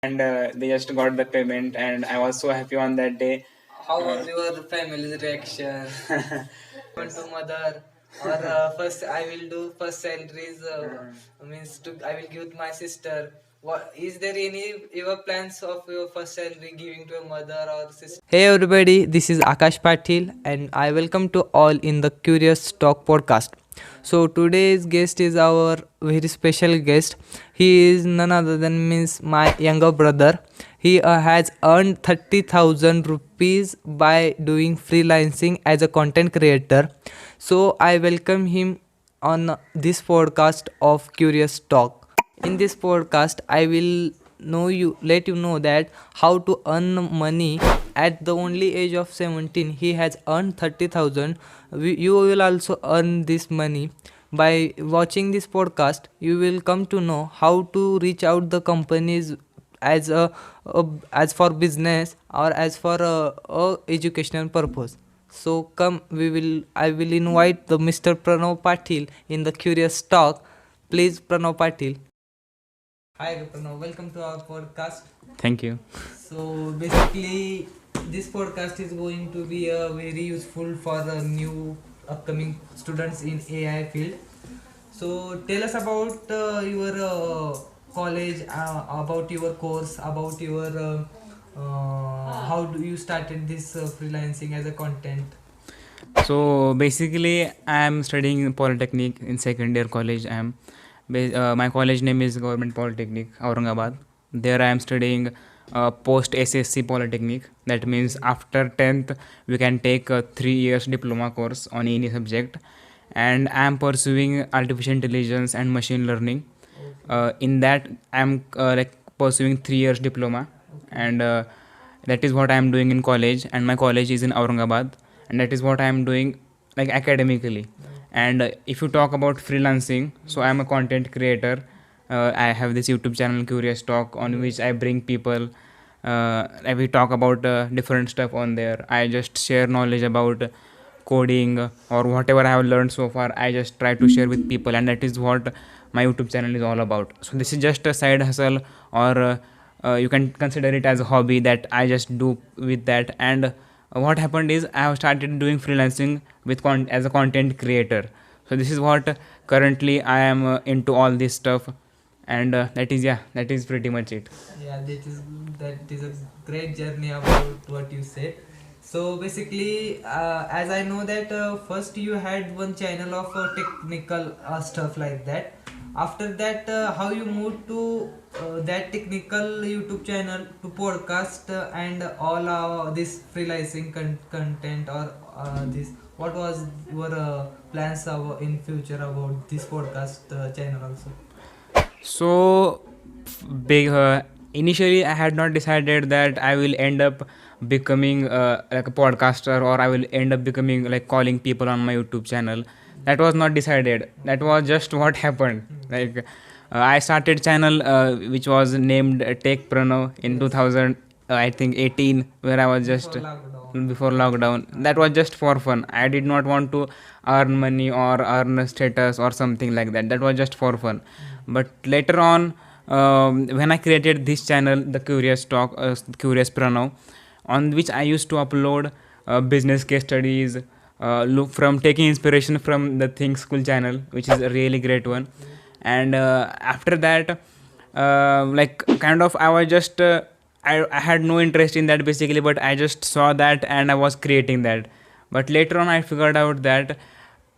and they just got the payment, and I was so happy on that day. How was your family's reaction? Want to mother or first I will do first salaries means to I will give to my sister. What is there any your plans of your first salary giving to your mother or sister? Hey everybody, this is Akash Patil and I welcome to all in the Curious Talk podcast. So today's guest is our very special guest. He is none other than means my younger brother. He has earned 30,000 rupees by doing freelancing as a content creator. So I welcome him on this podcast of Curious Talk. In this podcast, I will let you know that how to earn money at the only age of 17. He has earned 30,000. You will also earn this money by watching this podcast. You will come to know how to reach out the companies as as for business or as for a educational purpose. So come, I will invite the Mr. Pranav Patil in the Curious Talk. Please, Pranav Patil. Hi Pranav, welcome to our podcast. Thank you. So basically, this podcast is going to be very useful for the new upcoming students in AI field. So tell us about your college, about your course, about your how do you started this freelancing as a content. So basically, I am studying Polytechnic in second year college. My college name is Government Polytechnic, Aurangabad. There I am studying post SSC Polytechnic. That means after 10th, we can take a 3 years diploma course on any subject. And I am pursuing artificial intelligence and machine learning. In that, I am like pursuing 3 years diploma, and that is what I am doing in college. And my college is in Aurangabad, and that is what I am doing like academically. And if you talk about freelancing, so I am a content creator. I have this YouTube channel Curious Talk, on which I bring people, and we talk about different stuff on there. I just share knowledge about coding or whatever I have learned so far. I just try to share with people, and that is what my YouTube channel is all about. So this is just a side hustle, or you can consider it as a hobby that I just do with that. And what happened is I have started doing freelancing with as a content creator. So this is what currently I am into all this stuff, and that is pretty much it. Yeah, that is a great journey about what you said. So basically, as I know that first you had one channel of technical stuff like that. After that, how you moved to that technical YouTube channel to podcast and all this freelancing content or this. What was your plans in future about this podcast channel also? So big initially I had not decided that I will end up becoming like a podcaster, or I will end up becoming like calling people on my YouTube channel. That was not decided. That was just what happened. Like I started channel which was named Take Prano in 2000 I think 18, where I was just before lockdown. That was just for fun. I did not want to earn money or earn status or something like that. That was just for fun. But later on, when I created this channel, the Curious Talk, Curious Pranav, on which I used to upload business case studies, look from taking inspiration from the Think School channel, which is a really great one. And after that, like kind of I was just I had no interest in that basically, but I just saw that and I was creating that. But later on, I figured out that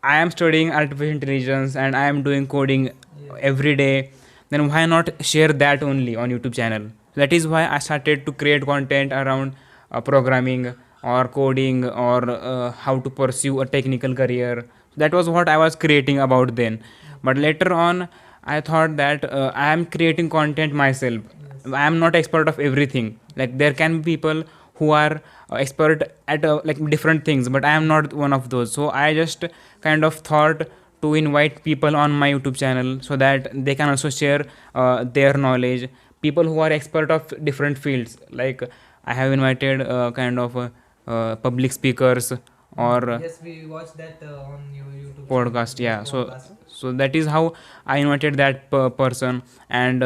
I am studying artificial intelligence and I am doing coding every day. Then why not share that only on YouTube channel? That is why I started to create content around programming or coding, or how to pursue a technical career. That was what I was creating about then. But later on, I thought that I am creating content myself. I am not expert of everything. Like there can be people who are expert at like different things, but I am not one of those. So I just kind of thought to invite people on my YouTube channel so that they can also share their knowledge. People who are expert of different fields. Like I have invited kind of public speakers, or Yes, we watched that on your YouTube podcast. channel. Yes, Yeah. So podcast. so that is how I invited that person, and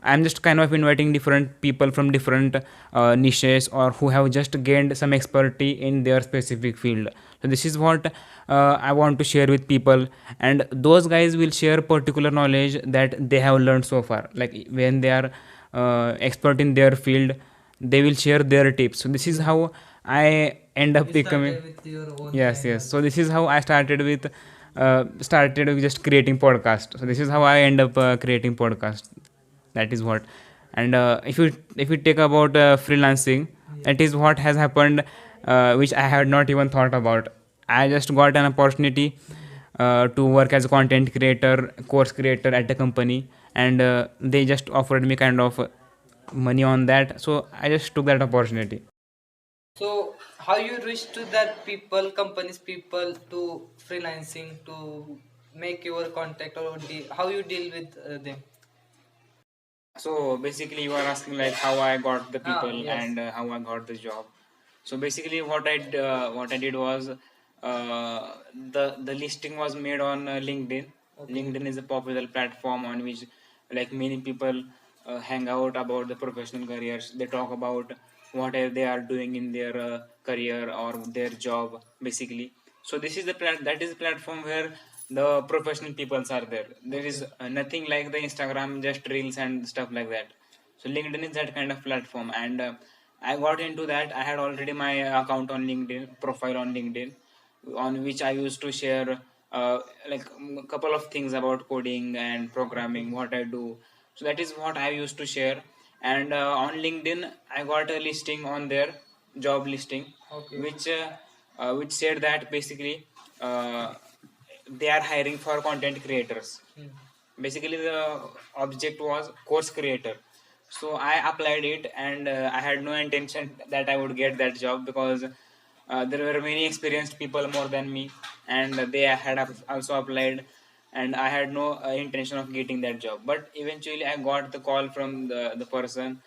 I'm just kind of inviting different people from different niches, or who have just gained some expertise in their specific field. So this is what I want to share with people, and those guys will share particular knowledge that they have learned so far. Like when they are expert in their field, they will share their tips. So this is how I end up becoming. With your own Yes, yes. So this is how I started with just creating podcast. So this is how I end up creating podcast. That is what. And if you take about freelancing, that is what has happened, which I had not even thought about. I just got an opportunity to work as a content creator, course creator at a company, and they just offered me kind of money on that. So I just took that opportunity. So how you reach to that people, companies people to freelancing to make your contact, or how you deal with them? So basically, you are asking like how I got the people Yes. and how I got the job. So basically, what I did was the listing was made on LinkedIn. Okay. LinkedIn is a popular platform on which like many people hang out about the professional careers. They talk about what they are doing in their career or their job basically. So this is that is the platform where the professional peoples are there. There is nothing like the Instagram, just reels and stuff like that. So LinkedIn is that kind of platform, and I got into that. I had already my account on LinkedIn, profile on LinkedIn, on which I used to share like a couple of things about coding and programming, what I do. So that is what I used to share. And on LinkedIn, I got a listing on there, job listing, Okay. which said that basically they are hiring for content creators. Basically, the object was course creator. So I applied it, and I had no intention that I would get that job, because there were many experienced people more than me, and they had also applied, and I had no intention of getting that job. But eventually I got the call from the person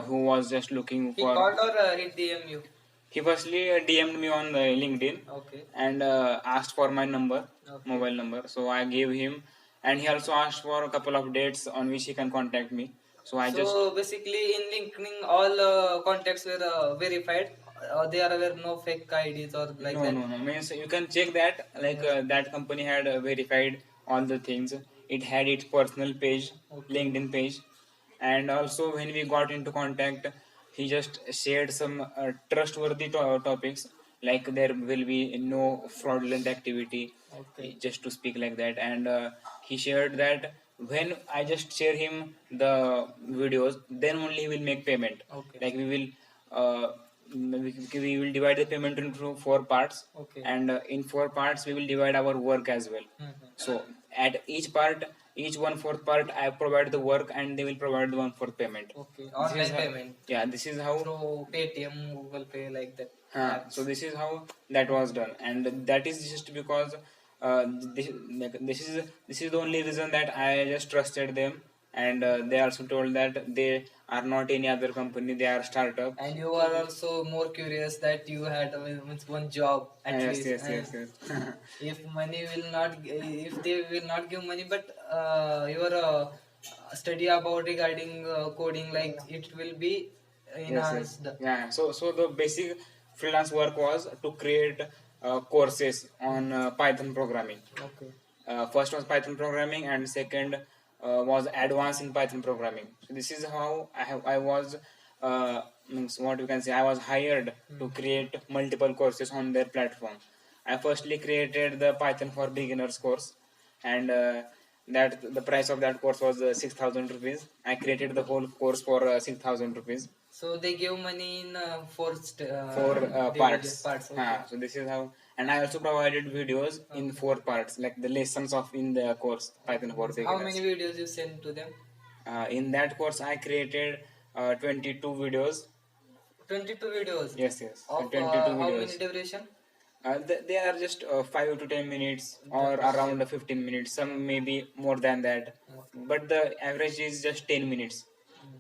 who was just looking He for. called or he DM you? He firstly DM'd me on LinkedIn. Okay. And asked for my number, Okay. mobile number. So I gave him, and he also asked for a couple of dates on which he can contact me. So I just. So basically, in LinkedIn, all contacts were verified. There were no fake IDs or like No, that. no, no. Means you can check that. Like that company had verified all the things. It had its personal page, Okay. LinkedIn page, and also when we got into contact, he just shared some trustworthy topics. Like there will be no fraudulent activity. Okay. Just to speak like that, and he shared that when I just share him the videos, then only he will make payment. Okay. Like we will divide the payment into four parts. Okay. And in four parts we will divide our work as well. So at each part, each one fourth part, I provide the work, and they will provide the one fourth payment. Okay. Online payment. Yeah, this is how. Through Paytm, Google Pay, like that. So this is how that was done, and that is just because this, this is the only reason that I just trusted them, and they also told that they are not any other company, they are startup. And you are also more curious that you had one job at Yes, least. yes, And yes, yes. if money will not, if they will not give money, but your study about regarding coding, like it will be Yes. enhanced. Yeah. So the basic freelance work was to create courses on Python programming. Okay. First was Python programming, and second was advanced in Python programming. So this is how I was means what you can say, I was hired to create multiple courses on their platform. I firstly created the Python for beginners course, and that the price of that course was 6,000 rupees. I created the whole course for 6,000 rupees. So they give money in Four parts. Okay. So this is how, and I also provided videos in four parts, like the lessons of in the course Python for beginners. How many videos you send to them? In that course, I created 22 videos. 22 videos. Yes, yes. Of 22 how videos. many duration? They are just 5 to 10 minutes or around 15 minutes. Some maybe more than that, but the average is just 10 minutes.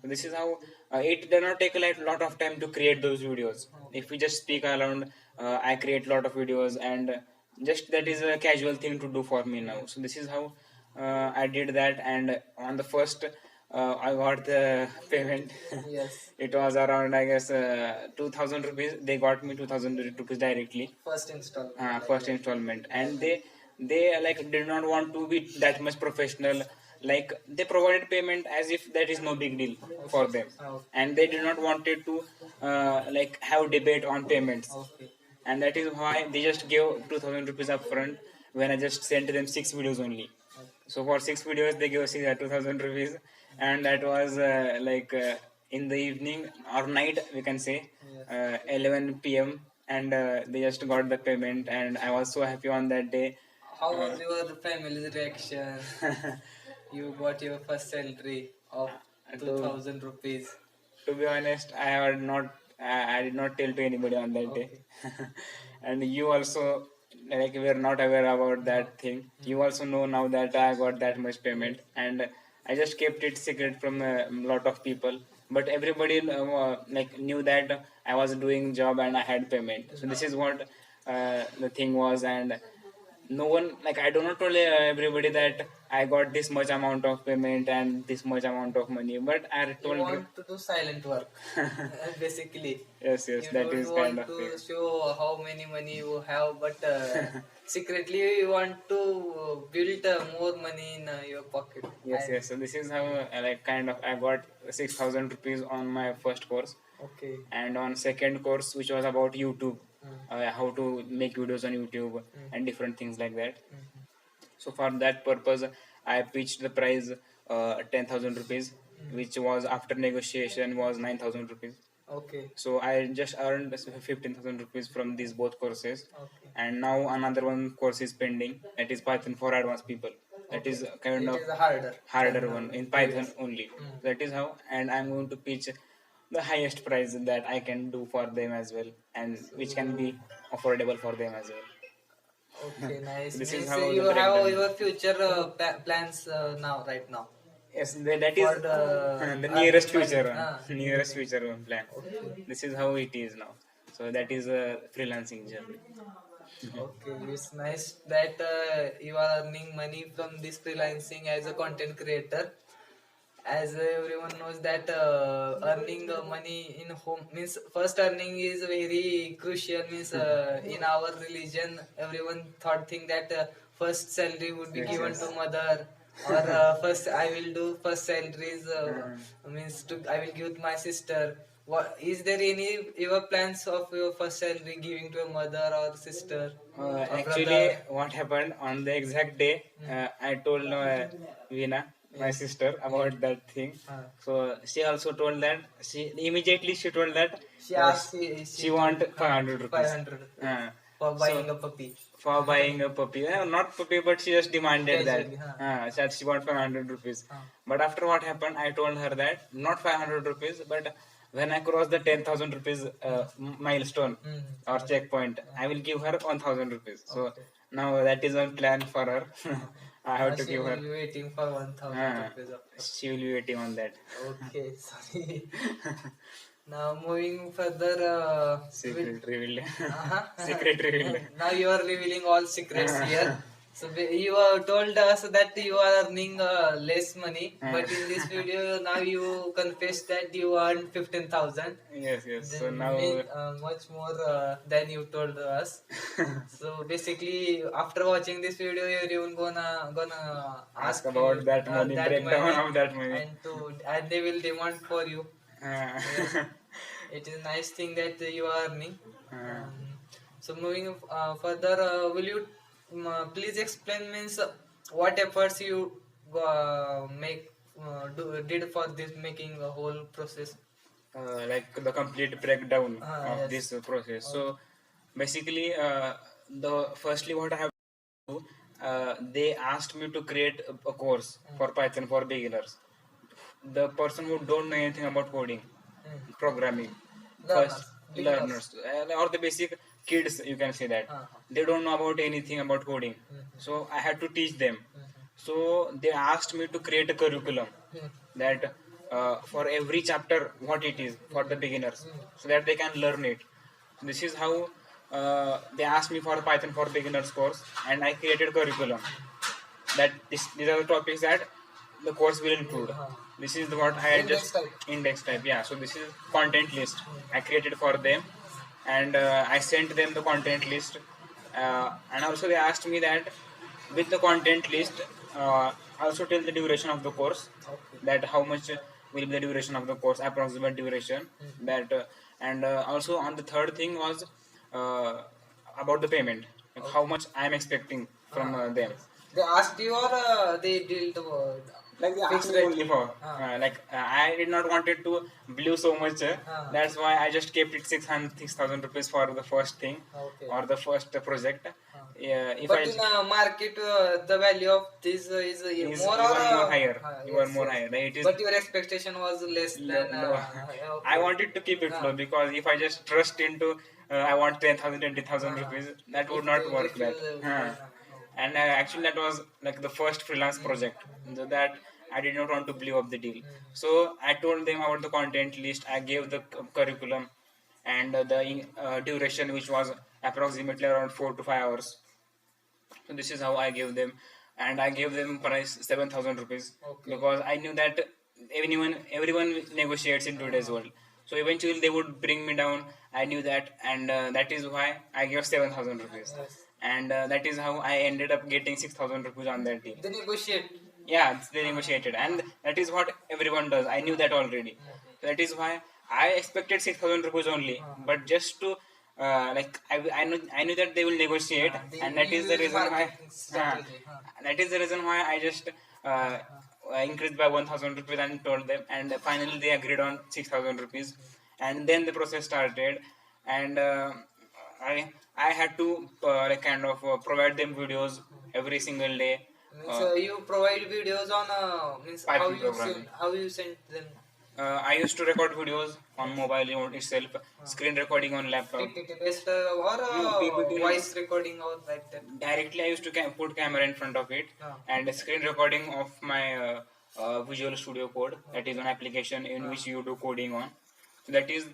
This is how it does not take a lot of time to create those videos. If we just speak around, I create a lot of videos, and just that is a casual thing to do for me now. So this is how I did that. And on the first I got the payment. Yes. It was around, I guess, 2000 rupees. They got me 2000 rupees directly. First installment. First installment, and they like did not want to be that much professional. Like they provided payment as if that is no big deal for them, Okay. and they did not wanted to like have debate on payments, Okay. and that is why they just gave 2000 rupees upfront when I just sent them 6 videos only. So for 6 videos they gave 2000 rupees, and that was in the evening or night, we can say, Yes. 11 p.m. And they just got the payment, and I was so happy on that day. How was your family's reaction? You got your first salary of To 2000 rupees. to be honest, I did not tell to anybody on that day. Okay. And you also, like, were not aware about that thing. You also know now that I got that much payment, and I just kept it secret from a lot of people. But everybody like knew that I was doing job and I had payment. So this is what the thing was. And no one, like, I do not tell everybody that I got this much amount of payment and this much amount of money, but I You told want to do silent work, basically. yes, You that don't is kind want of to it. show how many money you have, but secretly you want to build more money in your pocket. Yes, And yes. So this is how like kind of I got 6,000 rupees on my first course, okay. and on second course, which was about YouTube, Mm. how to make videos on YouTube Mm. and different things like that. Mhm. So for that purpose, I pitched the price 10,000 rupees, which was after negotiation was 9,000 rupees. Okay. So I just earned 15,000 rupees from these both courses, Okay. and now another one course is pending. That is Python for advanced people. That is kind It of is harder. harder than, one in Python previous. only. Mm. That is how, and I'm going to pitch the highest price that I can do for them as well, and which can be affordable for them as well. Okay, nice. So this is Means how you the have breakdown. your future plans now, right now, Yes, that is for the the nearest earning money. future one. Ah, Nearest future one plan. okay. This is how it is now. So that is a freelancing journey. Okay, it's nice that you are earning money from this freelancing as a content creator. As everyone knows that earning money in home means first earning is very crucial. Means in our religion, everyone think that first salary would be Yes, given yes. to mother, or first I will do first salaries means to I will give to my sister. What is there any your plans of your first salary giving to a mother or sister or Actually, brother? what happened on the exact day, I told Veena, my Yes. sister, about that thing. Uh, So she also told that she told that she asked, she told want 500 rupees 500 uh, for so buying a puppy. for buying a puppy. Not puppy, but she just demanded that. Casually, huh? That she want 500 rupees. Huh. But after what happened, I told her that not 500 rupees, but when I cross the 10,000 rupees milestone Mm. or checkpoint, I will give her 1,000 rupees. So Okay. now that is one plan for her. I have to She give will her. be waiting for 1000 rupees of She will be waiting on that. Okay, sorry. Now moving further, Secret revealed. uh-huh. Secret revealed. Now you are revealing all secrets here. So you told us that you are earning less money, but in this video now you confess that you earned 15,000. Yes, yes. So Then now much more than you told us. So basically, after watching this video, everyone gonna ask ask you about that money, that breakdown money, of that money. and they will demand for you. Uh, Yes, it is a nice thing that you are earning. So moving further, will you please explain means what efforts you make did for this making a whole process? like the complete breakdown of Yes. this process. Okay. So basically, the firstly what I have to do, they asked me to create a course for Python for beginners. The person who don't know anything about coding, programming, first Learners, beginners. learners or the basic kids, you can say that Uh-huh. they don't know about anything about coding. So I had to teach them. So they asked me to create a curriculum that for every chapter what it is for the beginners, so that they can learn it. This is how they asked me for Python for beginners course, and I created curriculum that these are the topics that the course will include. This is what I Index just type. index type. Yeah. So this is content list I created for them, and I sent them the content list, and also they asked me that with the content list, also tell the duration of the course, Okay. that how much will be the duration of the course, approximate duration, that and also on the third thing was uh, about the payment, like how much I am expecting from them. Yes. They asked you or they deal the Like they asked fixed me rate? only for like I did not wanted to blew so much. That's why I just kept it 6,000 rupees for the first thing, Okay. or the first project. Yeah, if But I in market, the value of this is is more or even more higher, even yes, more yes. higher. It is But your expectation was less than low. I okay. wanted to keep it low because if I just trust into I want 10,000, 20,000 rupees, that would not work If you that. And actually that was like the first freelance project, so that I did not want to blow up the deal. So I told them about the content list. I gave the curriculum and the duration, which was approximately around 4 to 5 hours. So this is how I gave them, and I gave them price 7,000 rupees, because I knew that everyone negotiates in today's world. So eventually they would bring me down. I knew that, and that is why I gave 7,000 rupees, and that is how I ended up getting 6,000 rupees on that deal. they negotiate. Yeah, they negotiated, and that is what everyone does. I knew that already. That is why I expected 6,000 rupees only, but just to I knew that they will negotiate, and that is the reason why. That is the reason why I just uh, increased by 1,000 rupees and told them, and finally they agreed on 6,000 rupees, and then the process started, and I had to like kind of provide them videos every single day. Means you provide videos on means how Python you programming. send them. I used to record videos on mobile itself, screen recording on laptop. PPT based or No, PPT no. voice recording or like that. Directly I used to put camera in front of it, and a screen recording of my Visual Studio Code. That is an application in which you do coding on. So that is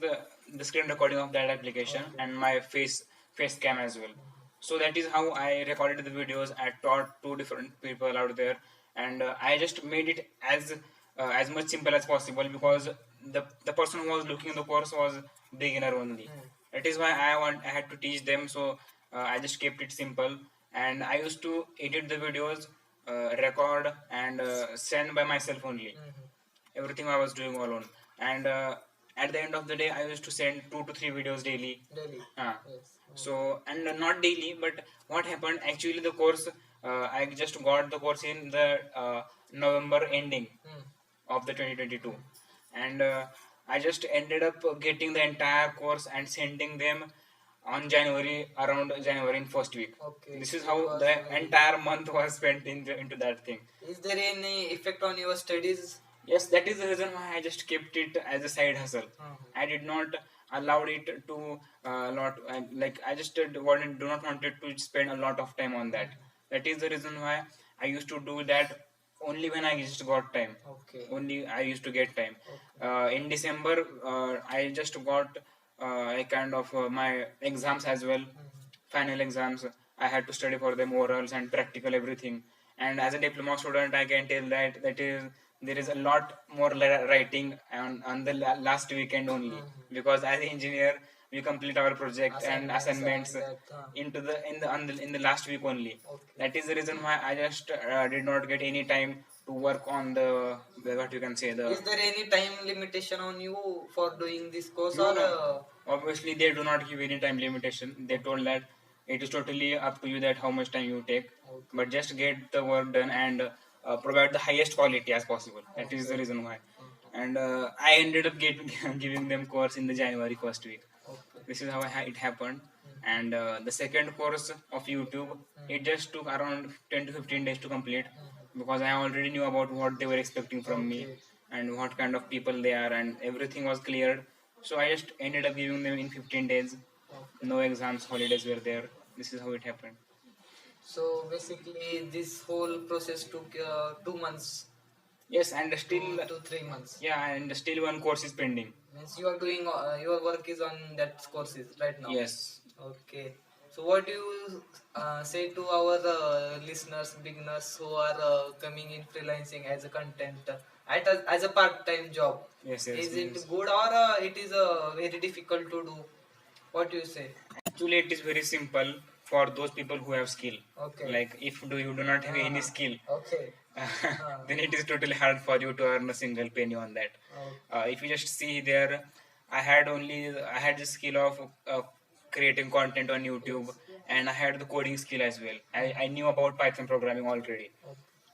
the screen recording of that application, and my face cam as well. So that is how I recorded the videos. I taught two different people out there, and I just made it as much simple as possible, because the person who was looking at the course was beginner only. That is why I had to teach them. So I just kept it simple, and I used to edit the videos, record, and send by myself only. Everything I was doing alone, and at the end of the day I used to send 2 to 3 videos daily. Daily. Yes. So, and not daily, but what happened actually, the course I just got the course in the November ending of the 2022, and I just ended up getting the entire course and sending them on January, around January in first week. Okay. This is how the entire month was spent into that thing. Is there any effect on your studies? Yes, that is the reason why I just kept it as a side hustle. I did not allowed it to lot like I just do not wanted to spend a lot of time on that. That is the reason why I used to do that only when I just got time. Okay. Only I used to get time. In December, I just got a kind of my exams as well, final exams. I had to study for them, orals and practical, everything. And as a diploma student, I can tell that is there is a lot more writing on the last weekend only, because as an engineer we complete our project and assignments into the in the last week only. That is the reason why I just did not get any time to work on the what you can say the. Is there any time limitation on you for doing this course? No, or no. Obviously, they do not give any time limitation. They told that it is totally up to you that how much time you take, but just get the work done and provide the highest quality as possible. That is the reason why. And I ended up giving them course in the January first week. This is how it happened. And the second course of YouTube, it just took around 10 to 15 days to complete, because I already knew about what they were expecting from me and what kind of people they are, and everything was cleared. So I just ended up giving them in 15 days. No exams, holidays were there. This is how it happened. So basically, this whole process took 2 months. Yes, and still 2 to 3 months. Yeah, and still one course is pending. Means you are doing your work is on that courses right now. Yes. Okay. So what do you say to our listeners, beginners who are coming in freelancing as a content as a part-time job. Yes, yes, Is it means good or it is very difficult to do? What do you say? actually it is very simple for those people who have skill. Okay. Like if you do not have any skill, Okay. then it is totally hard for you to earn a single penny on that. Oh. If you just see there, I had the skill of creating content on YouTube, and I had the coding skill as well. I knew about Python programming already.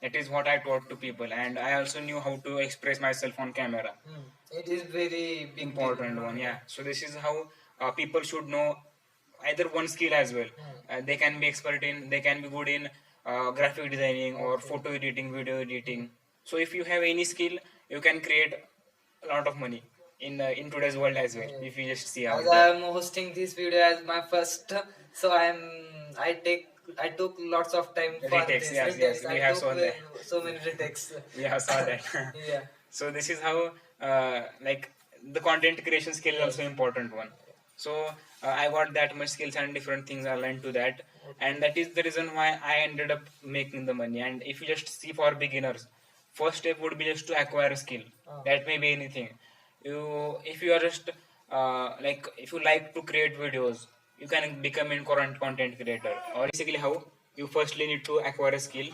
That is what I taught to people, and I also knew how to express myself on camera. It is very big Important deal. one, yeah. So this is how people should know either one skill as well. They can be expert in, they can be good in graphic designing or photo editing, video editing. So if you have any skill, you can create a lot of money in today's world as well. If you just see out As I there. am hosting this video as my first, so I took lots of time for Retakes, this. yes, yes, we I have took saw that. so many retakes. We have saw that. Yeah. So this is how like the content creation skill is also important one. So I got that much skills and different things I learned to that, and that is the reason why I ended up making the money. And if you just see for beginners, first step would be just to acquire a skill. That may be anything. If you are just like if you like to create videos, you can become a current content creator. Or basically how you firstly need to acquire a skill,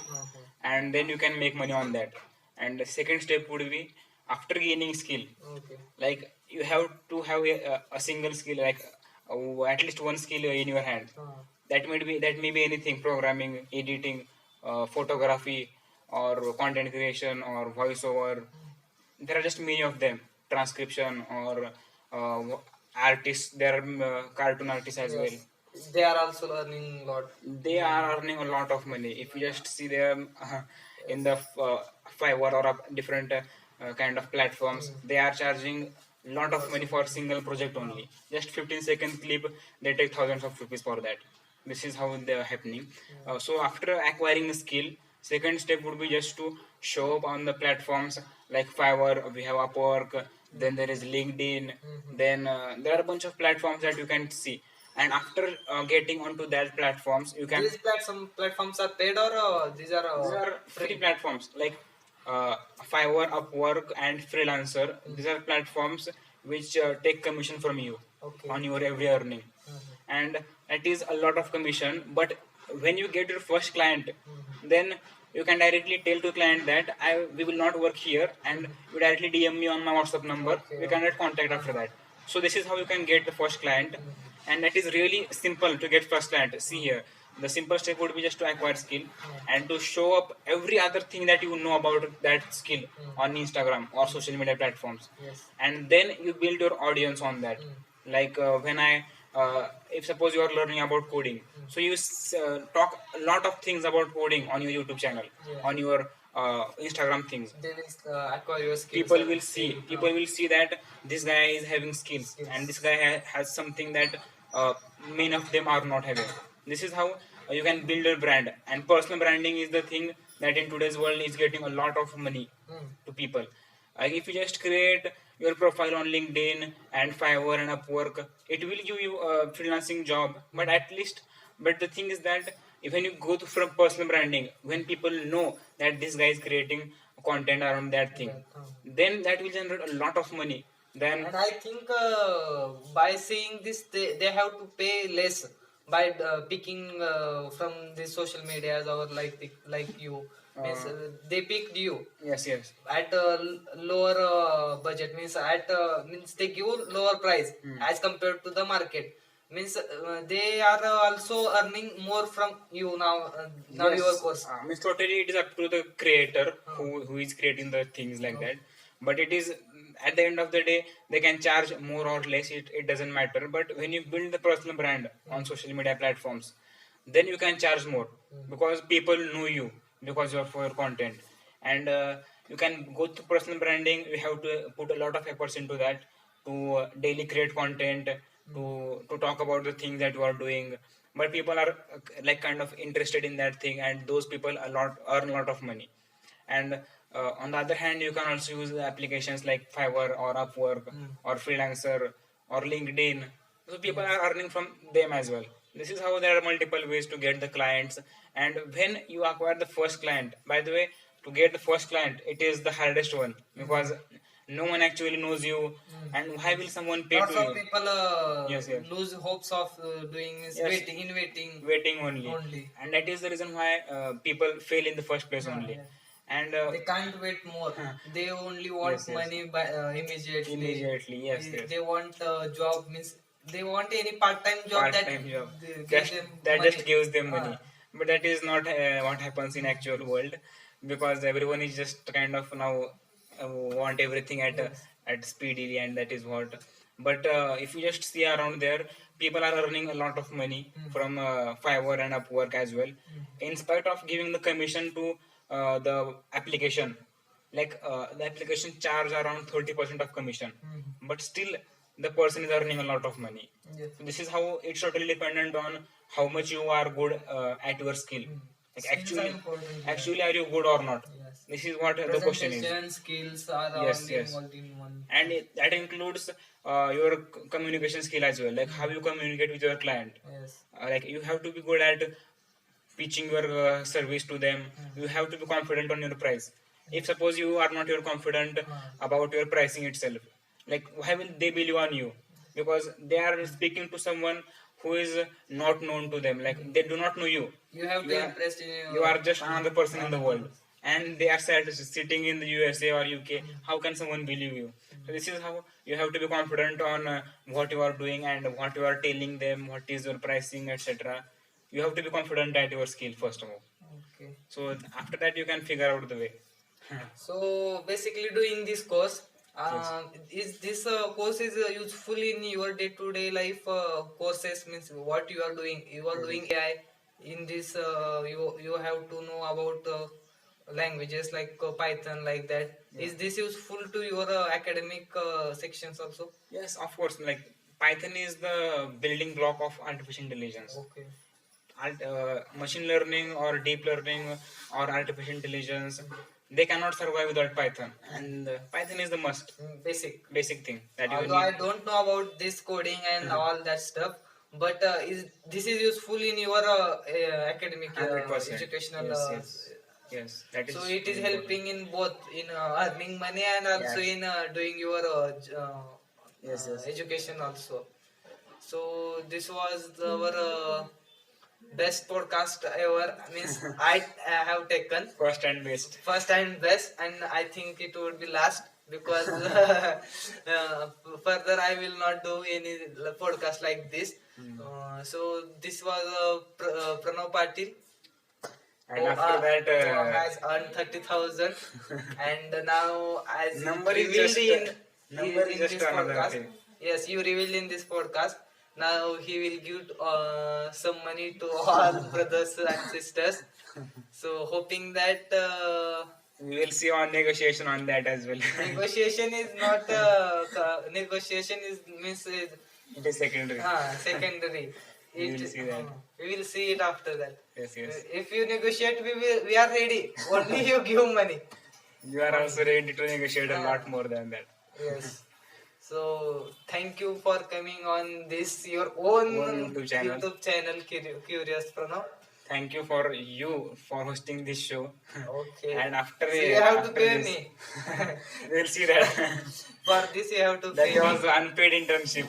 and then you can make money on that. And the second step would be after gaining skill, like you have to have a single skill, like at least one skill in your hand. That may be anything: programming, editing, photography, or content creation, or voiceover. There are just many of them. Transcription or artists. There are cartoon artists as well. They are also earning a lot. They are earning a lot of money. If you just see them in the Fiverr or different kind of platforms, they are charging a lot of money for single project only. Just 15-second clip, they take thousands of rupees for that. This is how they are happening. So after acquiring a skill, second step would be just to show up on the platforms like Fiverr. We have Upwork. Then there is LinkedIn. Then there are a bunch of platforms that you can see, and after getting onto that platforms, you can These platforms are paid or these are free platforms like Fiverr, Upwork, and Freelancer. These are platforms which take commission from you on your every earning, and that is a lot of commission. But when you get your first client, then you can directly tell to client that we will not work here, and you directly DM me on my WhatsApp number. We cannot contact after that. So this is how you can get the first client, and that is really simple to get first client. See here, the simple step would be just to acquire skill and to show up every other thing that you know about that skill on Instagram or social media platforms, and then you build your audience on that. Like when I if suppose you are learning about coding, so you talk a lot of things about coding on your YouTube channel, on your Instagram things. They will acquire your skills. People will see that this guy is having skills, and this guy has something that uh, many of them are not having. This is how you can build a brand, and personal branding is the thing that in today's world is getting a lot of money to people. Like if you just create your profile on LinkedIn and Fiverr and Upwork, it will give you a freelancing job. But the thing is that if when you go to from personal branding, when people know that this guy is creating content around that thing, then that will generate a lot of money. Then And I think by seeing this, they have to pay less by picking from the social medias or like you. Means they picked you yes, yes, at a lower budget. Means means they give lower price as compared to the market. Means they are also earning more from you now yes. your course. Means totally it is up to the creator who is creating the things like that. But it is at the end of the day they can charge more or less. It doesn't matter. But when you build the personal brand on social media platforms, then you can charge more because people know you because of your content, and you can go to personal branding. You have to put a lot of efforts into that to daily create content, to talk about the things that you are doing. But people are like kind of interested in that thing, and those people earn a lot of money. And on the other hand, you can also use applications like Fiverr or Upwork or Freelancer or LinkedIn. So people are earning from them as well. This is how there are multiple ways to get the clients. And when you acquire the first client, by the way, to get the first client, it is the hardest one, because no one actually knows you, and why will someone pay Lots to of you? people Yes, yes. lose hopes of doing is Yes. Waiting only. And that is the reason why people fail in the first place only. Yeah. And They can't wait more. They only want yes, yes. money by immediately. Immediately, yes, yes. They want a job, means they want any part-time job that Part-time job gives that, them that money. just gives them money. Ah. But that is not what happens in actual world, because everyone is just kind of now want everything Yes. at speedily, and that is what. But if you just see around there, people are earning a lot of money from Fiverr and Upwork as well, in spite of giving the commission to the application. Like the application charge around 30% of commission, but still the person is earning a lot of money. Yes. So this is how it's totally dependent on how much you are good at your skill. Like Skills are important. actually, are you good or not? Yes. This is what the question is. Presentation skills are Yes, all yes. involved in one. And that includes your communication skill as well, like how you communicate with your client. Yes. Like you have to be good at pitching your service to them. You have to be confident on your price. If suppose you are not your confident about your pricing itself, like why will they believe on you? Because they are speaking to someone who is not known to them, like they do not know you. You have to impress in You are just another person in the world, and they are sitting in the USA or UK. How can someone believe you? So this is how you have to be confident on what you are doing and what you are telling them, what is your pricing, etc. You have to be confident at your skill first of all. Okay. So after that you can figure out the way. So basically, doing this course, is this course is useful in your day-to-day life courses? Means what you are doing. You are doing AI. In this, you have to know about languages like Python, like that. Is this useful to your academic sections also? Yes, of course. Like Python is the building block of artificial intelligence. Okay. Machine learning or deep learning or artificial intelligence, they cannot survive without Python, and Python is the must basic thing that you Although I need. don't know about this coding and all that stuff, but is this is useful in your academic 100%. educational? Yes, yes, yes. That is So it is important. helping in both in earning money and also Yes. in doing your Yes, yes. education also. So this was our best podcast ever. Means I have taken First and best. first and best, and I think it would be last, because further I will not do any podcast like this. So this was Pranav Patil, And who, after that, who has earned 30,000, and now as number is revealed just number is in just this another podcast. thing. Yes, you revealed in this podcast. Now he will give some money to all brothers and sisters. So hoping that We will see on negotiation on that as well. negotiation is not negotiation is means It is secondary. secondary. We will see that. We will see it after that. Yes, yes. If you negotiate, we are ready. Only you give money. You are also ready to negotiate a lot more than that. Yes. So thank you for coming on this your own YouTube channel. Curious Pranav. Thank you for hosting this show. Okay. And after So you have to after pay this, me. we'll see that. For this you have to That pay me. was unpaid internship.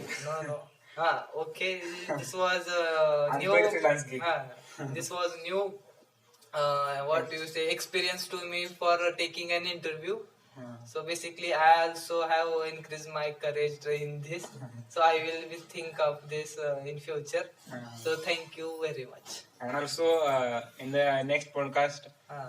No. Okay. This was new. Unpaid freelance gig. This was new. What do you say? Experience to me for taking an interview. So basically, I also have increased my courage in this. So I will be think of this in future. So thank you very much. And also, in the next podcast,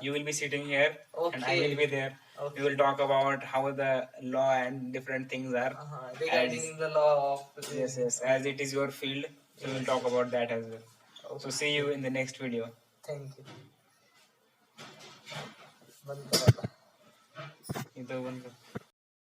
you will be sitting here and I will be there. Okay. We will talk about how the law and different things are. Regarding the law of Yes. As it is your field, so we will talk about that as well. Okay. So see you in the next video. Thank you. बंद करा. इथं बंद कर.